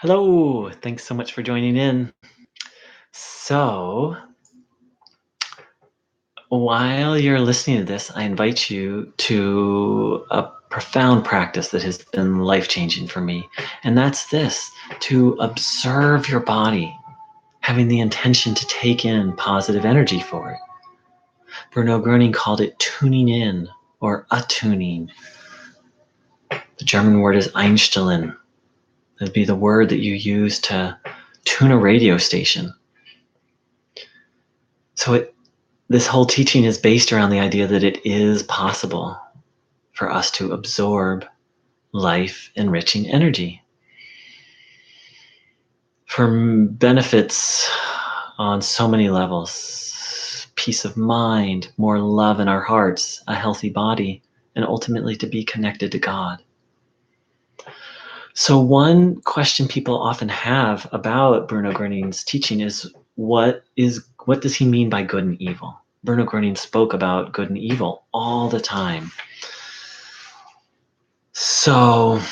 Hello, thanks so much for joining in. So, while you're listening to this, I invite you to a profound practice that has been life-changing for me. And that's this, to observe your body, having the intention to take in positive energy for it. Bruno Groening called it tuning in or attuning. The German word is Einstellen. That'd be the word that you use to tune a radio station. So this whole teaching is based around the idea that it is possible for us to absorb life-enriching energy for benefits on so many levels: peace of mind, more love in our hearts, a healthy body, and ultimately to be connected to God. So one question people often have about Bruno Groening's teaching is what does he mean by good and evil? Bruno Groening spoke about good and evil all the time. So,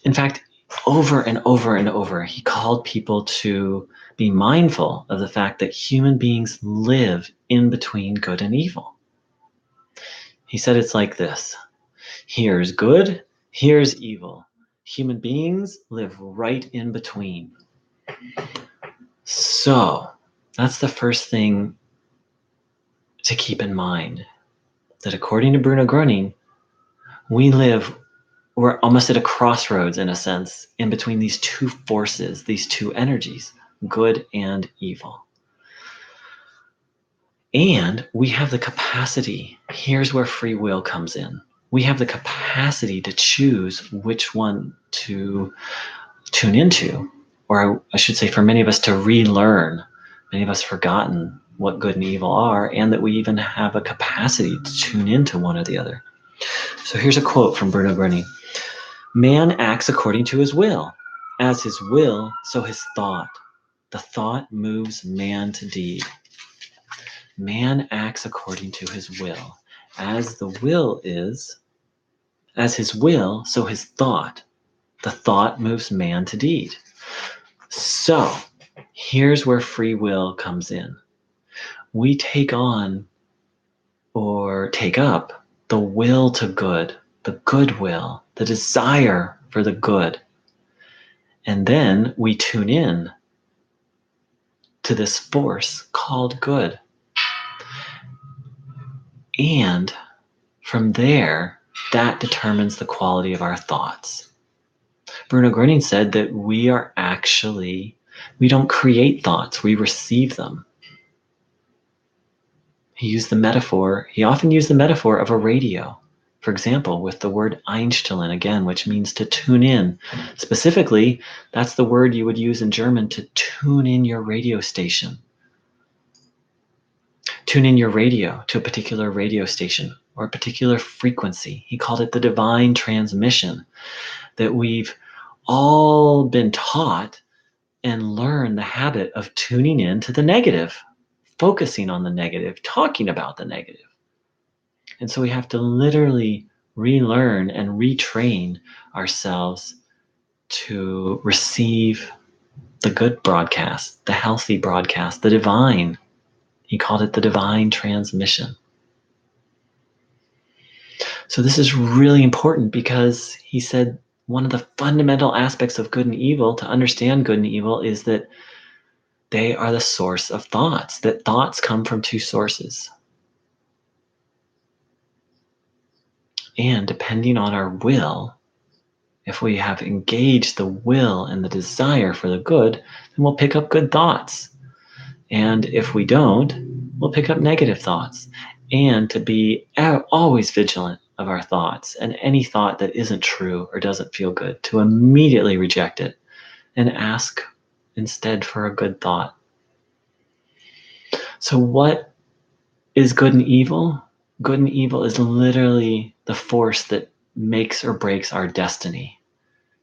in fact, over and over and over, he called people to be mindful of the fact that human beings live in between good and evil. He said it's like this: here's good, here's evil. Human beings live right in between. So, that's the first thing to keep in mind, that according to Bruno Groening, we're almost at a crossroads, in a sense, in between these two forces, these two energies, good and evil. And we have the capacity, here's where free will comes in. We have the capacity to choose which one to tune into, or I should say, for many of us, to relearn. Many of us have forgotten what good and evil are, and that we even have a capacity to tune into one or the other. So here's a quote from Bruno Groening. Man acts according to his will. As his will, so his thought. The thought moves man to deed. Man acts according to his will. As his will, so his thought. The thought moves man to deed. So, here's where free will comes in. We take on or take up the will to good, the goodwill, the desire for the good. And then we tune in to this force called good. And from there, that determines the quality of our thoughts. Bruno Groening said that we don't create thoughts, we receive them. He often used the metaphor of a radio. For example, with the word Einstellen, again, which means to tune in. Specifically, that's the word you would use in German to tune in your radio station. Tune in your radio to a particular radio station or a particular frequency. He called it the divine transmission, that we've all been taught and learned the habit of tuning in to the negative, focusing on the negative, talking about the negative. And so we have to literally relearn and retrain ourselves to receive the good broadcast, the healthy broadcast, the divine. He called it the divine transmission. So this is really important because he said one of the fundamental aspects of good and evil, to understand good and evil, is that they are the source of thoughts, that thoughts come from two sources. And depending on our will, if we have engaged the will and the desire for the good, then we'll pick up good thoughts. And if we don't, we'll pick up negative thoughts. And to be always vigilant of our thoughts, and any thought that isn't true or doesn't feel good, to immediately reject it and ask instead for a good thought. So what is good and evil? Good and evil is literally the force that makes or breaks our destiny.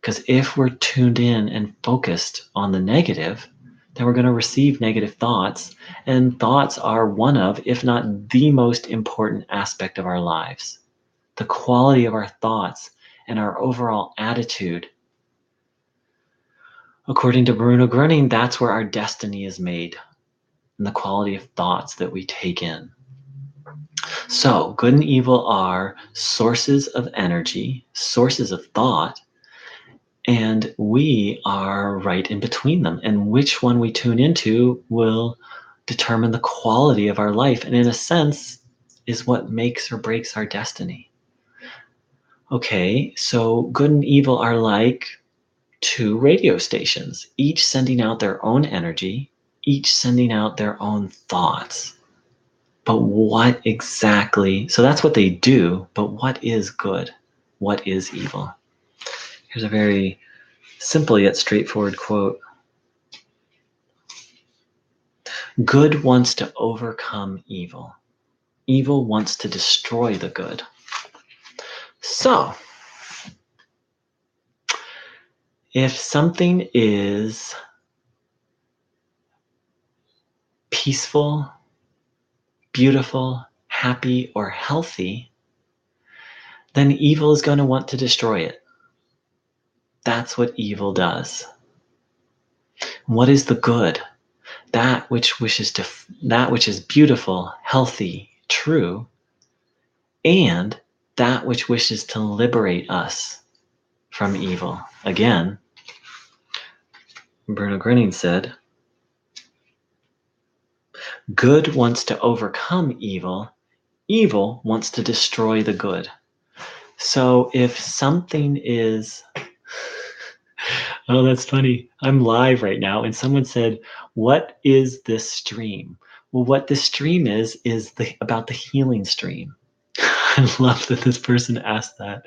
Because if we're tuned in and focused on the negative, then we're going to receive negative thoughts. And thoughts are one of, if not the most important aspect of our lives. The quality of our thoughts and our overall attitude According to Bruno Groening, that's where our destiny is made, and the quality of thoughts that we take in. So, good and evil are sources of energy, sources of thought, and we are right in between them. And which one we tune into will determine the quality of our life, and in a sense, is what makes or breaks our destiny. Okay, so good and evil are like two radio stations, each sending out their own energy, each sending out their own thoughts. But what exactly, so that's what they do, but what is good? What is evil? Here's a very simple yet straightforward quote. Good wants to overcome evil. Evil wants to destroy the good. So, if something is peaceful, beautiful, happy, or healthy, then evil is going to want to destroy it. That's what evil does. What is the good? That which is beautiful, healthy, true, and that which wishes to liberate us from evil. Again, Bruno Groening said, good wants to overcome evil, evil wants to destroy the good. So if something is, oh, that's funny. I'm live right now, and someone said, what is this stream? Well, what this stream is about the healing stream. I love that this person asked that.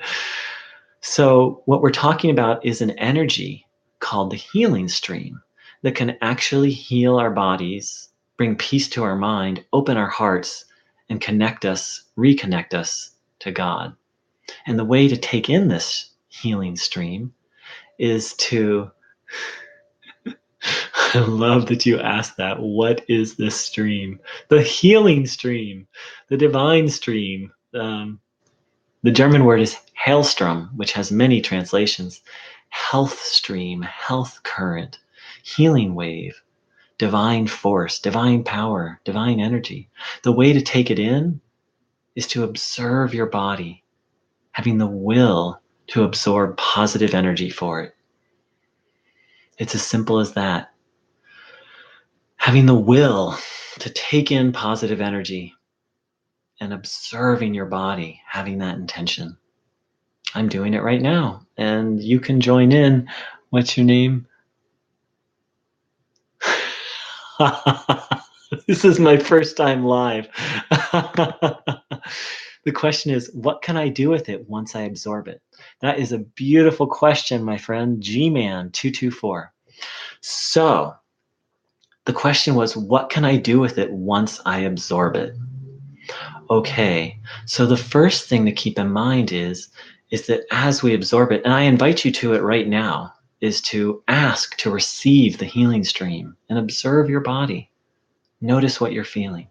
So what we're talking about is an energy called the healing stream that can actually heal our bodies, bring peace to our mind, open our hearts, and reconnect us to God. And the way to take in this healing stream is to, I love that you asked that. What is this stream? The healing stream, the divine stream. The German word is Hailstrom, which has many translations. Health stream, health current, healing wave, divine force, divine power, divine energy. The way to take it in is to observe your body, having the will to absorb positive energy for it. It's as simple as that. Having the will to take in positive energy and observing your body, having that intention. I'm doing it right now, and you can join in. What's your name? This is my first time live. The question is, what can I do with it once I absorb it? That is a beautiful question, my friend. Gman224. So the question was, what can I do with it once I absorb it? Okay, so the first thing to keep in mind is that as we absorb it, and I invite you to it right now, is to ask to receive the healing stream and observe your body. Notice what you're feeling.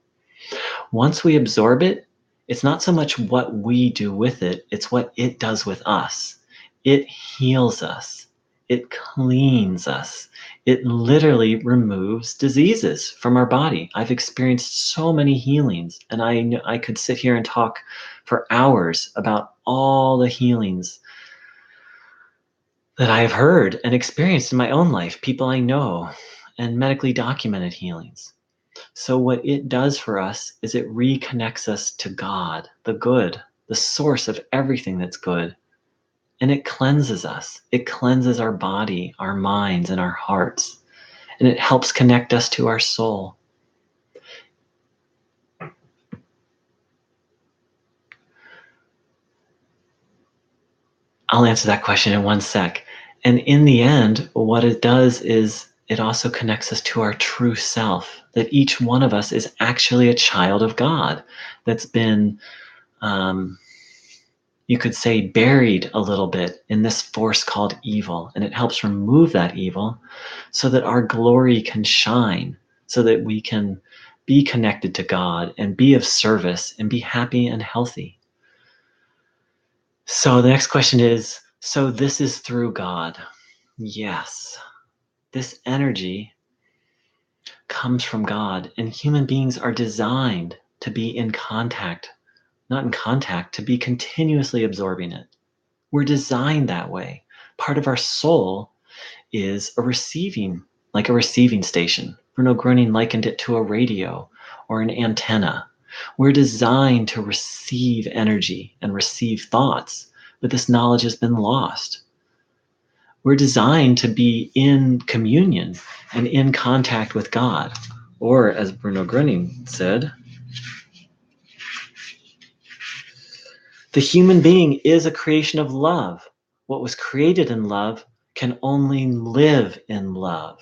Once we absorb it, it's not so much what we do with it, it's what it does with us. It heals us. It cleans us. It literally removes diseases from our body. I've experienced so many healings, and I could sit here and talk for hours about all the healings that I have heard and experienced in my own life, people I know, and medically documented healings. So what it does for us is it reconnects us to God, the good, the source of everything that's good. And it cleanses us. It cleanses our body, our minds, and our hearts. And it helps connect us to our soul. I'll answer that question in one sec. And in the end, what it does is it also connects us to our true self, that each one of us is actually a child of God that's been you could say, buried a little bit in this force called evil. And it helps remove that evil so that our glory can shine, so that we can be connected to God and be of service and be happy and healthy. So the next question is, so this is through God? Yes. This energy comes from God, and human beings are designed to be in contact, not in contact, to be continuously absorbing it. We're designed that way. Part of our soul is like a receiving station. Bruno Groening likened it to a radio or an antenna. We're designed to receive energy and receive thoughts, but this knowledge has been lost. We're designed to be in communion and in contact with God. Or, as Bruno Groening said, the human being is a creation of love. What was created in love can only live in love.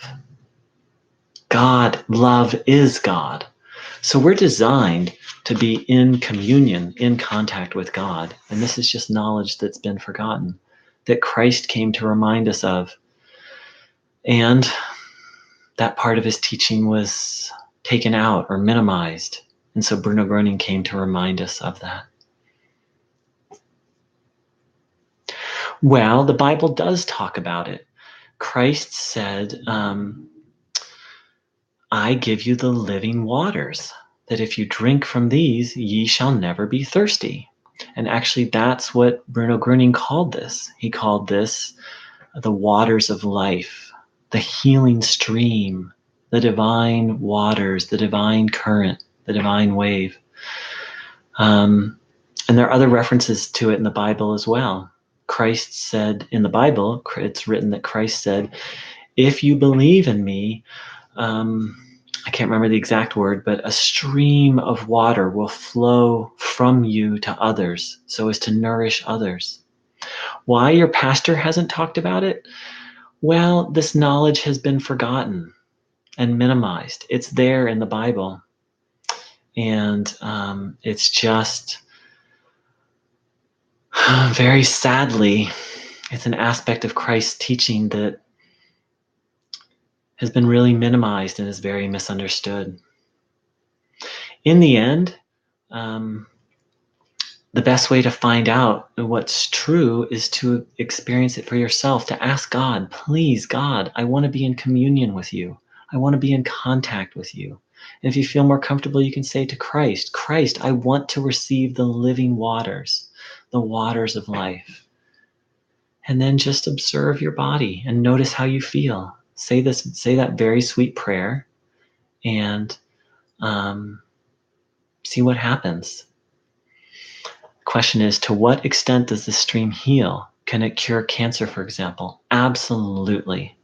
God, love is God. So we're designed to be in communion, in contact with God. And this is just knowledge that's been forgotten, that Christ came to remind us of. And that part of his teaching was taken out or minimized. And so Bruno Groening came to remind us of that. Well, the Bible does talk about it. Christ said, I give you the living waters, that if you drink from these, ye shall never be thirsty. And actually, that's what Bruno Groening called this. He called this the waters of life, the healing stream, the divine waters, the divine current, the divine wave. And there are other references to it in the Bible as well. Christ said in the Bible, it's written that Christ said, if you believe in me, I can't remember the exact word, but a stream of water will flow from you to others so as to nourish others. Why your pastor hasn't talked about it? Well, this knowledge has been forgotten and minimized. It's there in the Bible. And it's just, very sadly, it's an aspect of Christ's teaching that has been really minimized and is very misunderstood. In the end, the best way to find out what's true is to experience it for yourself, to ask God, please, God, I want to be in communion with you. I want to be in contact with you. And if you feel more comfortable, you can say to Christ, Christ, I want to receive the living waters, the waters of life. And then just observe your body and notice how you feel. Say that very sweet prayer and see what happens. Question is, to what extent does the stream heal? Can it cure cancer, for example? Absolutely.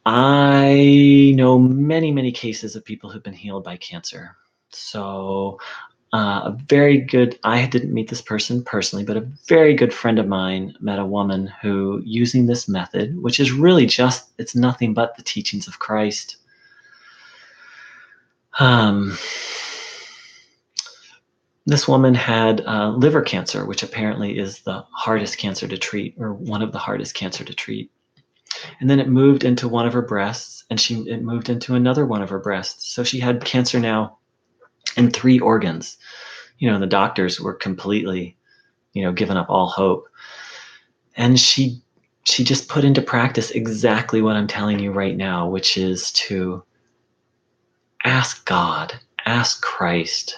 I know many, many cases of people who've been healed by cancer. So a very good, I didn't meet this person personally, but a very good friend of mine met a woman who, using this method, which is really just, it's nothing but the teachings of Christ. This woman had liver cancer, which apparently is the hardest cancer to treat, or one of the hardest cancer to treat. And then it moved into one of her breasts, and it moved into another one of her breasts. So she had cancer now in 3 organs. The doctors were completely, given up all hope. And she just put into practice exactly what I'm telling you right now, which is to ask God, ask Christ,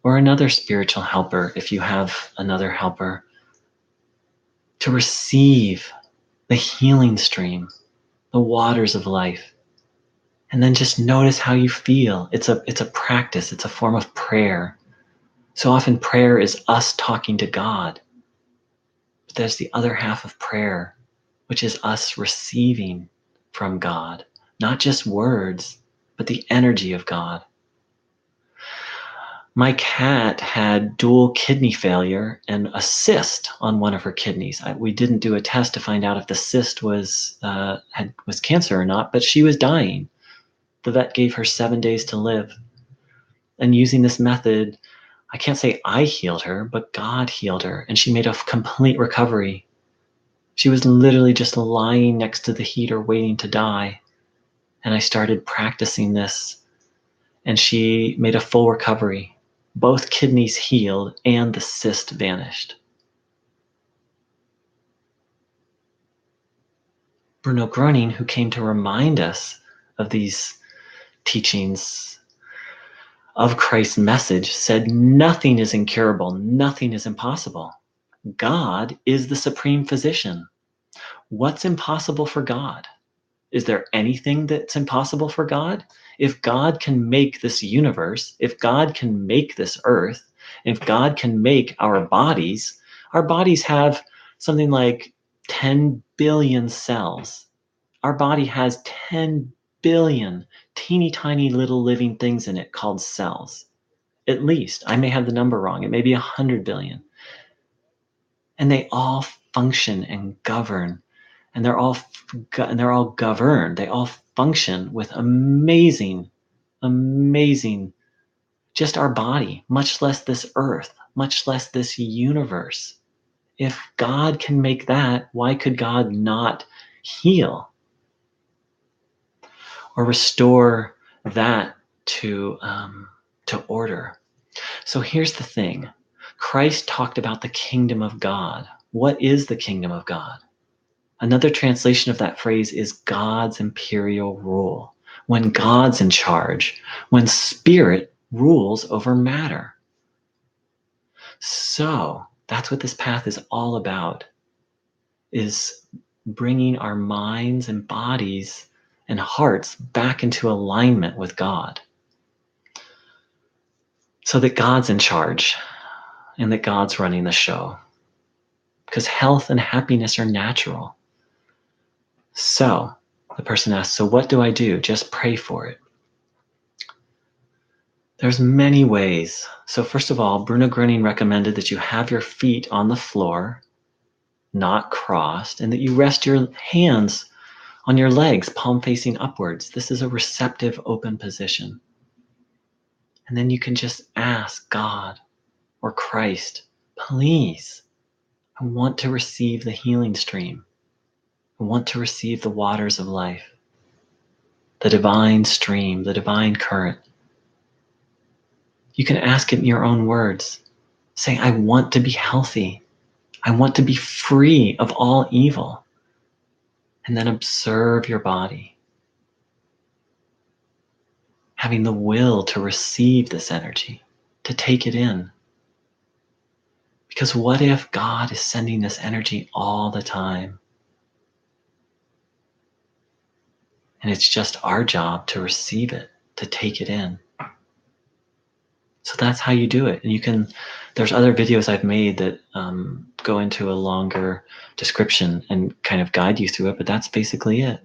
or another spiritual helper, if you have another helper, to receive the healing stream, the waters of life. And then just notice how you feel. It's a practice. It's a form of prayer. So often prayer is us talking to God. But there's the other half of prayer, which is us receiving from God, not just words, but the energy of God. My cat had dual kidney failure and a cyst on one of her kidneys. We didn't do a test to find out if the cyst was cancer or not, but she was dying. The vet gave her 7 days to live. And using this method, I can't say I healed her, but God healed her, and she made a complete recovery. She was literally just lying next to the heater waiting to die. And I started practicing this, and she made a full recovery. Both kidneys healed and the cyst vanished. Bruno Groening, who came to remind us of these teachings of Christ's message, said nothing is incurable, nothing is impossible. God is the supreme physician. What's impossible for God? Is there anything that's impossible for God? If God can make this universe, if God can make this earth, if God can make our bodies have something like 10 billion cells. Our body has 10 billion teeny tiny little living things in it called cells. At least. I may have the number wrong. It may be 100 billion. And they all function and govern, and they're all governed. They all function with amazing, just our body, much less this earth, much less this universe. If God can make that, why could God not heal or restore that to order? So here's the thing. Christ talked about the kingdom of God. What is the kingdom of God? Another translation of that phrase is God's imperial rule. When God's in charge, when spirit rules over matter. So that's what this path is all about, is bringing our minds and bodies and hearts back into alignment with God, so that God's in charge and that God's running the show. Because health and happiness are natural. So the person asks, so what do I do? Just pray for it. There's many ways. So first of all, Bruno Groening recommended that you have your feet on the floor, not crossed, and that you rest your hands on your legs, palm facing upwards. This is a receptive, open position. And then you can just ask God or Christ, please, I want to receive the healing stream. I want to receive the waters of life, the divine stream, the divine current. You can ask it in your own words. Say, I want to be healthy. I want to be free of all evil. And then observe your body, having the will to receive this energy, to take it in. Because what if God is sending this energy all the time? And it's just our job to receive it, to take it in. So that's how you do it. And there's other videos I've made that go into a longer description and kind of guide you through it, but that's basically it.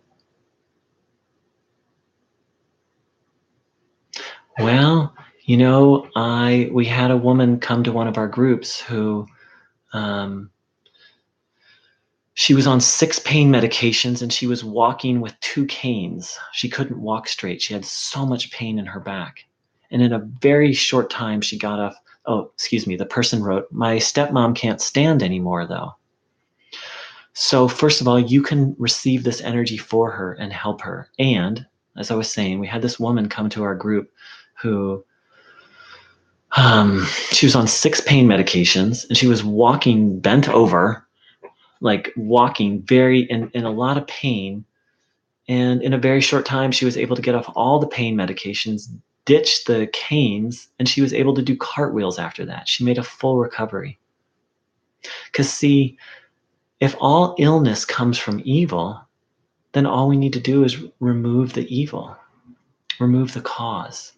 Well, we had a woman come to one of our groups who she was on 6 pain medications and she was walking with 2 canes. She couldn't walk straight. She had so much pain in her back. And in a very short time, she got off. Oh, excuse me. The person wrote, my stepmom can't stand anymore, though. So first of all, you can receive this energy for her and help her. And as I was saying, we had this woman come to our group who she was on 6 pain medications and she was walking bent over, like walking in a lot of pain. And in a very short time, she was able to get off all the pain medications, ditch the canes, and she was able to do cartwheels after that. She made a full recovery. Because see, if all illness comes from evil, then all we need to do is remove the evil, remove the cause.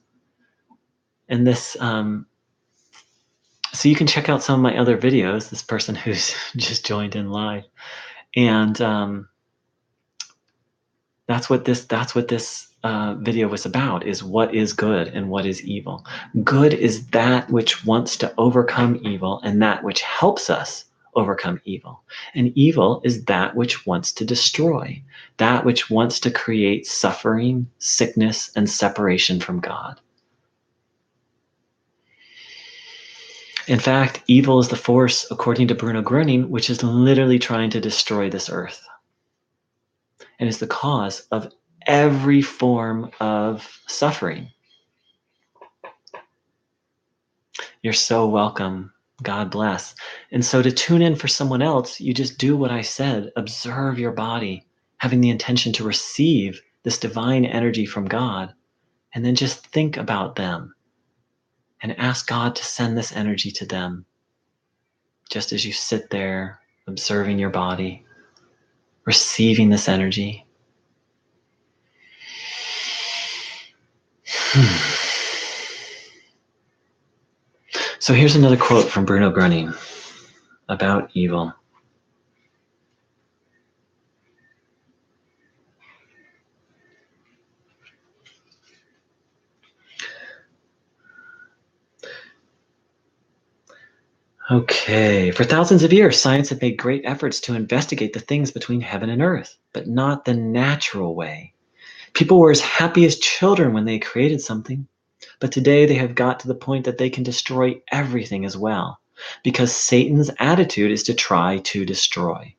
And this, so you can check out some of my other videos, this person who's just joined in live. And that's what this video was about, is what is good and what is evil. Good is that which wants to overcome evil and that which helps us overcome evil. And evil is that which wants to destroy, that which wants to create suffering, sickness, and separation from God. In fact, evil is the force, according to Bruno Groening, which is literally trying to destroy this earth. And is the cause of every form of suffering. You're so welcome. God bless. And so to tune in for someone else, you just do what I said. Observe your body. having the intention to receive this divine energy from God, and then just think about them and ask God to send this energy to them. Just as you sit there observing your body, receiving this energy. So here's another quote from Bruno Groening about evil. Okay, for thousands of years, science had made great efforts to investigate the things between heaven and earth, but not the natural way. People were as happy as children when they created something, but today they have got to the point that they can destroy everything as well, because Satan's attitude is to try to destroy,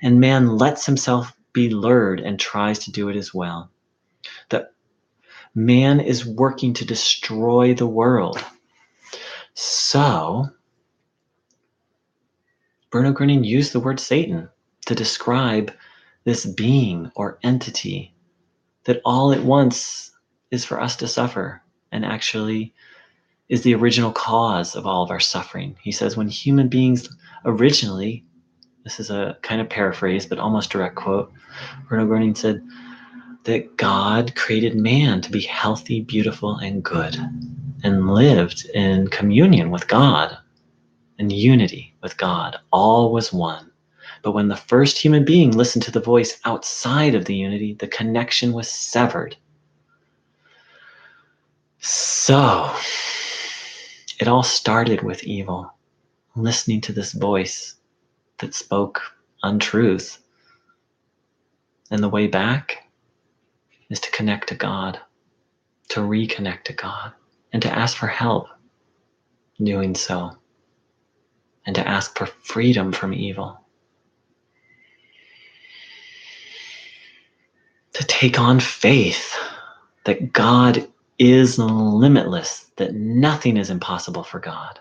and man lets himself be lured and tries to do it as well. That man is working to destroy the world. So Bruno Groening used the word Satan to describe this being or entity that all it wants is for us to suffer, and actually is the original cause of all of our suffering. He says when human beings originally, this is a kind of paraphrase but almost direct quote, Bruno Groening said that God created man to be healthy, beautiful, and good, and lived in communion with God, in unity with God. All was one. But when the first human being listened to the voice outside of the unity, the connection was severed. So, it all started with evil, listening to this voice that spoke untruth. And the way back is to connect to God, to reconnect to God, and to ask for help doing so, and to ask for freedom from evil. To take on faith that God is limitless, that nothing is impossible for God.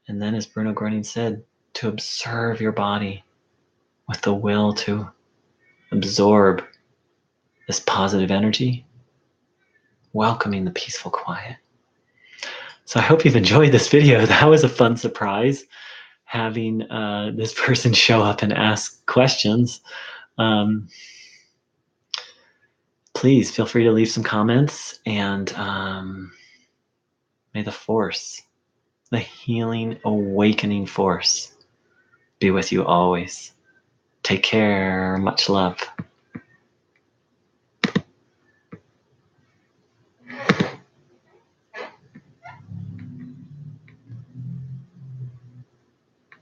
And then, as Bruno Groening said, to observe your body with the will to absorb this positive energy, welcoming the peaceful quiet. So I hope you've enjoyed this video. That was a fun surprise, having this person show up and ask questions. Please feel free to leave some comments, and may the force, the healing, awakening force, be with you always. Take care. Much love.